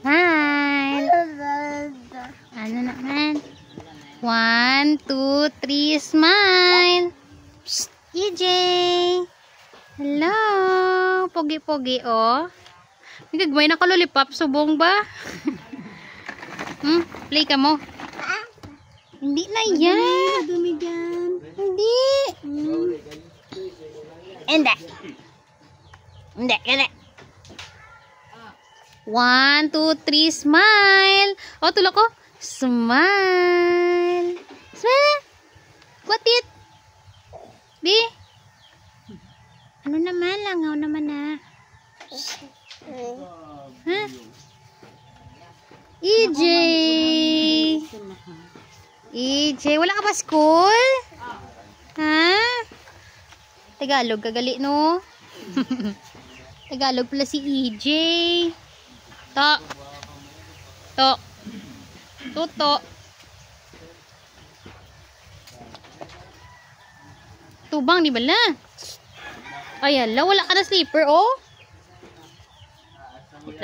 Smile. Ano naman? 1, 2, 3, smile. Psst, EJ. Hello. Pogi-pogi, oh. Nagagmay na ka lollipop. Subong ba? Play ka mo. Hindi na yan. Hindi. Hindi. Hindi. Hindi. 1, 2, 3, smile. Oh, tulak ko. Smile. Smile. What it? Bi? Ano naman? Langaw naman na. Huh? EJ. EJ, wala ka ba school? Ha? Tagalog, kagali no? Tagalog pala si EJ. To. To. Tuto. Tubang, di ba la? Ay, hala, wala ka na sleeper, oh.